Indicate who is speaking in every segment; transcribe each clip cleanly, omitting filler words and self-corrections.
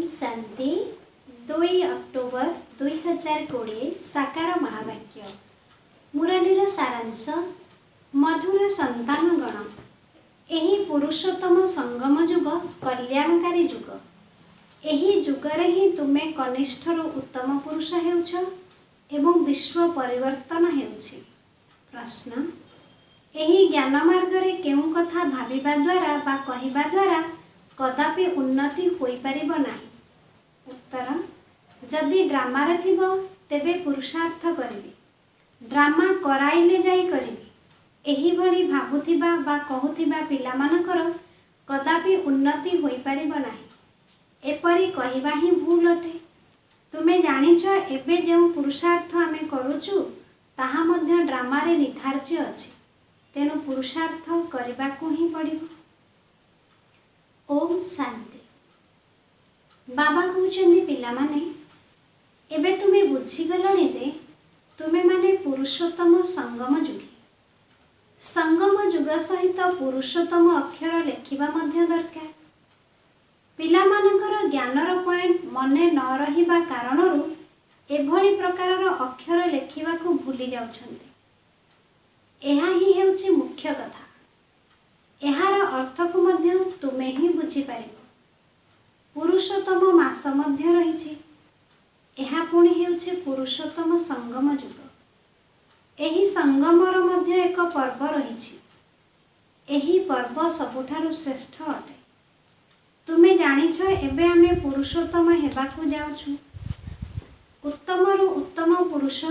Speaker 1: शांति 2 October 2020 साकार महावाक्य मुरलीर सारांश मधुर संतानगण एही पुरुषोत्तम संगम युग कल्याणकारी युग। एही जुगरे ही तुमे कनिष्ठर उत्तम पुरुष हेउछ एवं विश्व परिवर्तन हेउछि। प्रश्न, एही ज्ञान मार्गरे केउं कथा भाविबा द्वारा बा कहिबा द्वारा कदापि उन्नति होई परिबो नाही? उत्तर, जदि ड्रामारे थिबो तेबे पुरुषार्थ करिबि, ड्रामा कराइले जाई करिबि। एही भली भाबुथिबा बा कहुथिबा पिलामानकर कदापि उन्नति होई परिबो नाही। एपरि कहिबा ही भूल अटे। तुमे जानिछ एबे जेउ पुरुषार्थ आमे करूछु ताहा मध्य ड्रामारे निर्धार्य अछि, तेनु पुरुषार्थ करिबाकु ही पड़िबो। ओम शांति। बाबा कहउछन्ति पिलामाने एबे तुमे बुझिगलनि जे तुमे माने पुरुषोत्तम संगम युगी। संगम युग सहित पुरुषोत्तम अक्षर लेखिबा मध्य दरकार। पिलामानकर ज्ञानर पॉइंट मने न रहिबा कारणरू एभली प्रकारर अक्षर लेखिबाकू भूली जाउछन्ति। एहा ही हेउछि मुख्य कथा। एहार अर्थ को मध्य तुमे ही बुझी पारिबो। पुरुषोत्तम मास मध्य रहिछि। एहा पुणी हेउछि पुरुषोत्तम संगम युग। एही संगमर मध्य एक पर्व रहिछि। एही पर्व सबुठारु श्रेष्ठ अटे। तुमे जानिछ एबे आमे पुरुषोत्तम हेबाकू जाउछु। उत्तमरु उत्तम पुरुष,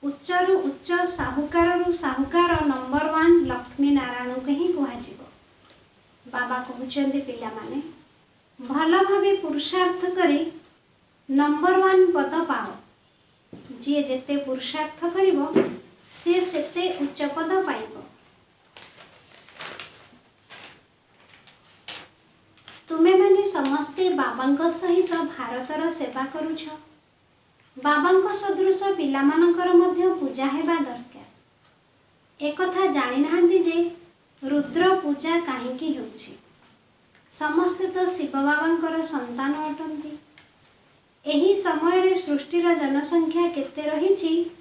Speaker 1: उच्चरु उच्च, साहुकारु साहुकार नंबर 1 लक्ष्मी नारायण को ही कहुजिबो। बाबा कहउछन्ति पिलामाने भल भावे पुरुषार्थ करी नंबर 1 पद पाओ। जे जेते पुरुषार्थ करिबो से सेते उच्च पद पाइबो। तुमे माने समस्ते बाबांक सहित भारतर सेवा करूछ। बाबांक सदृश पिलामानकर मध्य पूजा हेबा दरकार। एकथा जानि नाहंती जे रुद्र पूजा काहेकि हेउछि। समस्ते तो शिव बाबांकर संतान अटंती। एही समय रे सृष्टिर जनसंख्या केते रहिछि,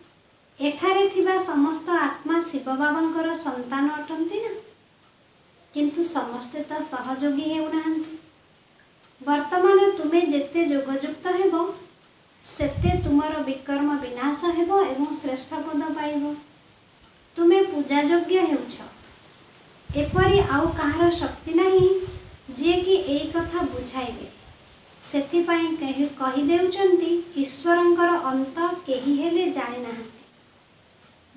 Speaker 1: एठारे थिबा समस्त आत्मा शिव बाबांकर संतान अटंती ना, किंतु समस्ते तो सहयोगी हेउ नाहंती। वर्तमान तुमे जेते जोगयुक्त हेबो सेते तुमर विकर्म विनाश हेबो एवं श्रेष्ठ पद पाइबो। तुमे पूजा योग्य हेउछ। एपरि आउ कहार शक्ति नाही जे कि एई कथा बुझाइबे। सेति पई कहि देउचंती ईश्वरंकर अंत केही हेले जानि नाहंती।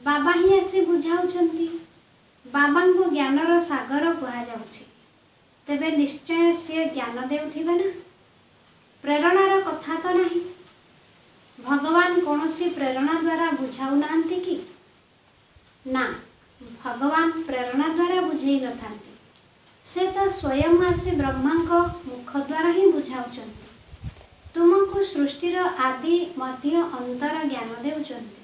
Speaker 1: बाबा ही आसे बुझाउचंती। बाबांको ज्ञानर सागर कुहा जाउछि। तेबे निश्चय से ज्ञान देउथिबे ना। प्रेरणार कथा तो नाही। भगवान कौनसी प्रेरणा द्वारा बुझाऊ नाहंती कि ना, भगवान प्रेरणा द्वारा बुझेई नथांती। से तो स्वयं आसे ब्रह्मांक मुख द्वारा ही बुझाउचंती। तुमको सृष्टिर आदि मध्य अंतर ज्ञान देउचंती।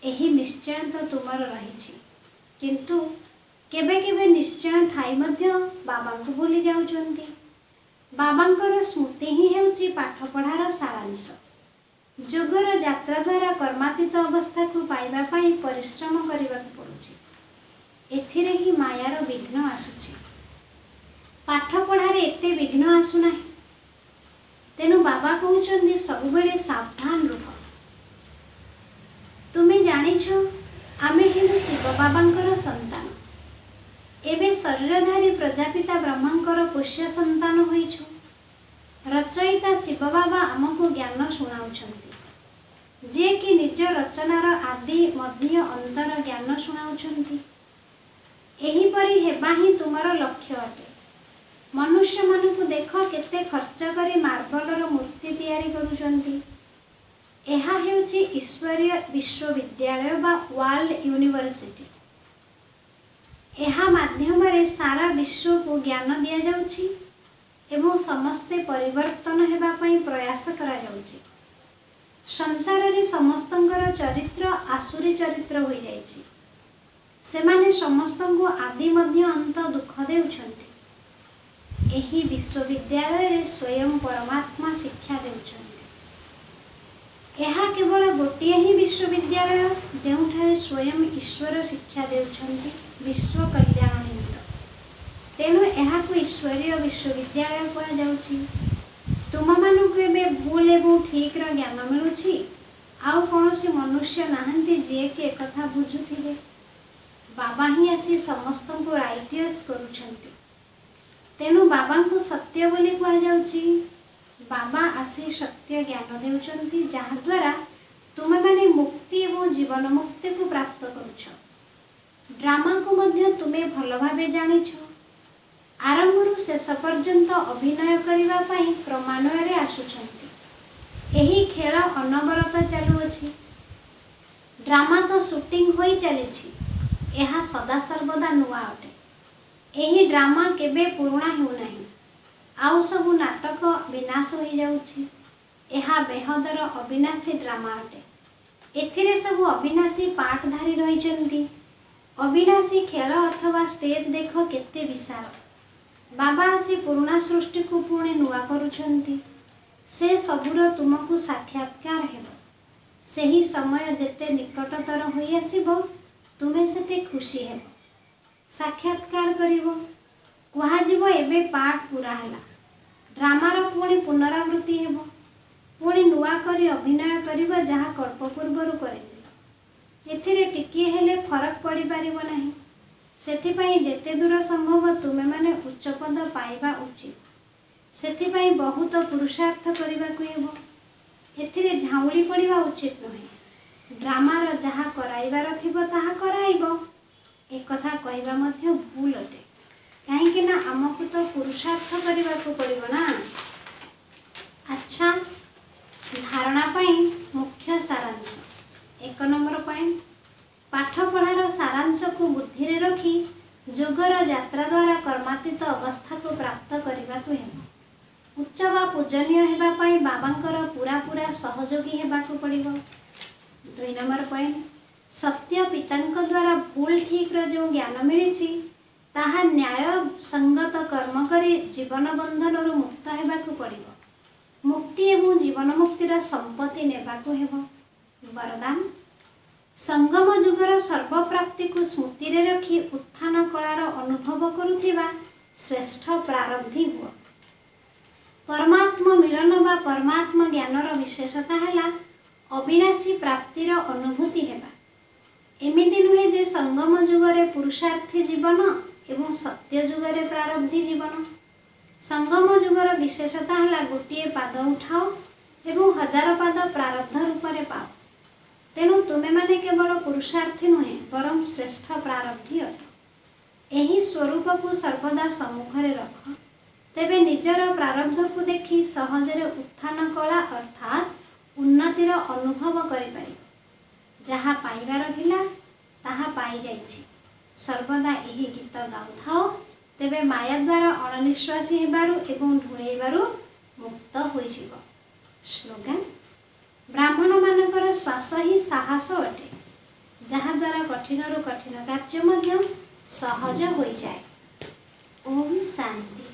Speaker 1: एही निश्चय तो तुमर रहिछि, किंतु केबे केबे निश्चय थाई मध्य बाबांको भूली जाउचंती। बाबांकर स्मृति ही हेउछि पाठ पढ़ार सारांश। जोगर यात्रा द्वारा कर्मातीत अवस्था को पाइबा पाई परिश्रम करबाक पड़ुछि। एथिरे ही मायार विघ्न आसुछि। पाठ पढ़ारे एते विघ्न आसु नाही। तेनु बाबा कहउचंदी सब बेले सावधान रुह। तुमे जानिछ आमे हेलु शिव बाबांकर संतान। एबे शरीरधारी प्रजापिता ब्रह्मांकर पोष्य संतान होइछु। रचयिता शिव बाबा आमको ज्ञान शुणाउछंती, जे कि निज रचनार आदि मध्य अंतर ज्ञान शुणाउछंती। एही परि हेबा ही तुमर लक्ष्य अटे। मनुष्य मानकु देख केते खर्च करी मार्बलर मूर्ति तैयारी करूछंती। एहा हेउछि ईश्वरीय विश्वविद्यालय बा वर्ल्ड यूनिवर्सिटी। एहा माध्यम रे सारा विश्व को ज्ञान दिया जाउछि एवं समस्ते परिवर्तन हेबा पई प्रयास करा जाउछि। संसार रे समस्तंकर चरित्र आसुरी चरित्र होई जाइछि। सेमाने समस्तंको आदि मध्य अंत दुख देउछंती। ଏହି ବିଶ୍ୱବିଦ୍ୟାଳୟରେ ସ୍ୱୟं ପରମାତ୍ମା ଶିକ୍ଷା ଦେଉଛନ୍ତି। ଏହା କେବଳ ଗୋଟିଏ ହିଁ ବିଶ୍ୱବିଦ୍ୟାଳୟ ଯେଉଁଠାରେ ସ୍ୱୟଂ ଈଶ୍ୱର ଶିକ୍ଷା ଦେଉଛନ୍ତି ବିଶ୍ୱ କଲ୍ୟାଣ ନିମିତ୍ତ। ତେଣୁ ଏହାକୁ ଈଶ୍ୱରୀୟ ବିଶ୍ୱବିଦ୍ୟାଳୟ କୁହାଯାଉଛି। ତୁମମାନଙ୍କୁ ଏବେ ଭୁଲ ଏବଂ ଠିକ୍ର ଜ୍ଞାନ ମିଳୁଛି। ଆଉ କୌଣସି ମନୁଷ୍ୟ ନାହାନ୍ତି ଯିଏକି ଏକଥା ବୁଝୁଥିବେ। ବାବା ହିଁ ଆସି ସମସ୍ତଙ୍କୁ ରାଇଟିୟସ୍ କରୁଛନ୍ତି। ତେଣୁ ବାବାଙ୍କୁ ସତ୍ୟ ବୋଲି କୁହାଯାଉଛି। ବାବା ଆସି ସତ୍ୟ ଜ୍ଞାନ ଦେଉଛନ୍ତି ଯାହାଦ୍ୱାରା ତୁମେମାନେ ମୁକ୍ତି ଏବଂ ଜୀବନ ମୁକ୍ତିକୁ ପ୍ରାପ୍ତ କରୁଛ। ଡ୍ରାମାକୁ ମଧ୍ୟ ତୁମେ ଭଲ ଭାବେ ଜାଣିଛ। ଆରମ୍ଭରୁ ଶେଷ ପର୍ଯ୍ୟନ୍ତ ଅଭିନୟ କରିବା ପାଇଁ କ୍ରମାନ୍ୱୟରେ ଆସୁଛନ୍ତି। ଏହି ଖେଳ ଅନବରତ ଚାଲୁଅଛି। ଡ୍ରାମା ତ ସୁଟିଂ ହୋଇ ଚାଲିଛି। ଏହା ସଦାସର୍ବଦା ନୂଆ ଅଟେ। ଏହି ଡ୍ରାମା କେବେ ପୁରୁଣା ହେଉନାହିଁ। ଆଉ ସବୁ ନାଟକ ବିନାଶ ହୋଇଯାଉଛି। ଏହା ବେହଦର ଅବିନାଶୀ ଡ୍ରାମା ଅଟେ। ଏଥିରେ ସବୁ ଅବିନାଶୀ ପାର୍ଟଧାରୀ ରହିଛନ୍ତି। ଅବିନାଶୀ ଖେଳ ଅଥବା ଷ୍ଟେଜ୍ ଦେଖ କେତେ ବିଶାଳ। ବାବା ଆସି ପୁରୁଣା ସୃଷ୍ଟିକୁ ପୁଣି ନୂଆ କରୁଛନ୍ତି। ସେ ସବୁର ତୁମକୁ ସାକ୍ଷାତକାର ହେବ। ସେହି ସମୟ ଯେତେ ନିକଟତର ହୋଇ ଆସିବ ତୁମେ ସେତେ ଖୁସି ହେବ। ସାକ୍ଷାତକାର କରିବ। କୁହାଯିବ ଏବେ ପାର୍ଟ ପୁରା ହେଲା। ଡ୍ରାମାର ପୁଣି ପୁନରାବୃତ୍ତି ହେବ। ପୁଣି ନୂଆ କରି ଅଭିନୟ କରିବ ଯାହା କଳ୍ପ ପୂର୍ବରୁ କରିଥିଲ। ଏଥିରେ ଟିକିଏ ହେଲେ ଫରକ ପଡ଼ିପାରିବ ନାହିଁ। ସେଥିପାଇଁ ଯେତେ ଦୂର ସମ୍ଭବ ତୁମେମାନେ ଉଚ୍ଚ ପଦ ପାଇବା ଉଚିତ। ସେଥିପାଇଁ ବହୁତ ପୁରୁଷାର୍ଥ କରିବାକୁ ହେବ। ଏଥିରେ ଝାଉଁଳି ପଡ଼ିବା ଉଚିତ ନୁହେଁ। ଡ୍ରାମାର ଯାହା କରାଇବାର ଥିବ ତାହା କରାଇବ। ଏକଥା କହିବା ମଧ୍ୟ ଭୁଲ ଅଟେ। କାହିଁକି ନା ଆମକୁ ତ ପୁରୁଷାର୍ଥ କରିବାକୁ ପଡ଼ିବ ନା। ଆଚ୍ଛା, ଧାରଣା ପାଇଁ ମୁଖ୍ୟ ସାରାଂଶ। 1 ନମ୍ବର ପଏଣ୍ଟ, ପାଠପଢ଼ାର ସାରାଂଶକୁ ବୁଦ୍ଧିରେ ରଖି ଯୋଗର ଯାତ୍ରା ଦ୍ୱାରା କର୍ମାତୀତ ଅବସ୍ଥାକୁ ପ୍ରାପ୍ତ କରିବାକୁ ହେବ। ଉଚ୍ଚ ବା ପୂଜନୀୟ ହେବା ପାଇଁ ବାବାଙ୍କର ପୁରା ସହଯୋଗୀ ହେବାକୁ ପଡ଼ିବ। 2 ନମ୍ବର ପଏଣ୍ଟ, ସତ୍ୟ ପିତାଙ୍କ ଦ୍ୱାରା ଭୁଲ ଠିକ୍ର ଯେଉଁ ଜ୍ଞାନ ମିଳିଛି ତାହା ନ୍ୟାୟସଙ୍ଗତ କର୍ମ କରି ଜୀବନ ବନ୍ଧନରୁ ମୁକ୍ତ ହେବାକୁ ପଡ଼ିବ। ମୁକ୍ତି ଏବଂ ଜୀବନ ମୁକ୍ତିର ସମ୍ପତ୍ତି ନେବାକୁ ହେବ। ବରଦାନ, ସଙ୍ଗମ ଯୁଗର ସର୍ବପ୍ରାପ୍ତିକୁ ସ୍ମୃତିରେ ରଖି ଉତ୍ଥାନ କଳାର ଅନୁଭବ କରୁଥିବା ଶ୍ରେଷ୍ଠ ପ୍ରାରବ୍ଧୀ ହୁଅ। ପରମାତ୍ମ ମିଳନ ବା ପରମାତ୍ମ ଜ୍ଞାନର ବିଶେଷତା ହେଲା ଅବିନାଶୀ ପ୍ରାପ୍ତିର ଅନୁଭୂତି ହେବା। ଏମିତି ନୁହେଁ ଯେ ସଙ୍ଗମ ଯୁଗରେ ପୁରୁଷାର୍ଥୀ ଜୀବନ ଏବଂ ସତ୍ୟ ଯୁଗରେ ପ୍ରାରବ୍ଧୀ ଜୀବନ। ସଙ୍ଗମ ଯୁଗର ବିଶେଷତା ହେଲା ଗୋଟିଏ ପାଦ ଉଠାଅ ଏବଂ 1000 ପାଦ ପ୍ରାରବ୍ଧ ରୂପରେ ପାଅ। ତେଣୁ ତୁମେମାନେ କେବଳ ପୁରୁଷାର୍ଥୀ ନୁହେଁ ବରଂ ଶ୍ରେଷ୍ଠ ପ୍ରାରବ୍ଧୀ ଅଟ। ଏହି ସ୍ୱରୂପକୁ ସର୍ବଦା ସମ୍ମୁଖରେ ରଖ। ତେବେ ନିଜର ପ୍ରାରବ୍ଧକୁ ଦେଖି ସହଜରେ ଉତ୍ଥାନ କଳା ଅର୍ଥାତ୍ ଉନ୍ନତିର ଅନୁଭବ କରିପାରିବ। ଯାହା ପାଇବାର ଥିଲା ତାହା ପାଇଯାଇଛି। ସର୍ବଦା ଏହି ଗୀତ ଗାଉଥାଅ। ତେବେ ମାୟା ଦ୍ୱାରା ଅଣନିଶ୍ୱାସୀ ହେବାରୁ ଏବଂ ଢୁଳେଇବାରୁ ମୁକ୍ତ ହୋଇଯିବ। ସ୍ଲୋଗାନ, ବ୍ରାହ୍ମଣମାନଙ୍କର ଶ୍ୱାସ ହିଁ ସାହସ ଅଟେ, ଯାହାଦ୍ୱାରା କଠିନରୁ କଠିନ କାର୍ଯ୍ୟ ମଧ୍ୟ ସହଜ ହୋଇଯାଏ। ଓମ୍ ଶାନ୍ତି।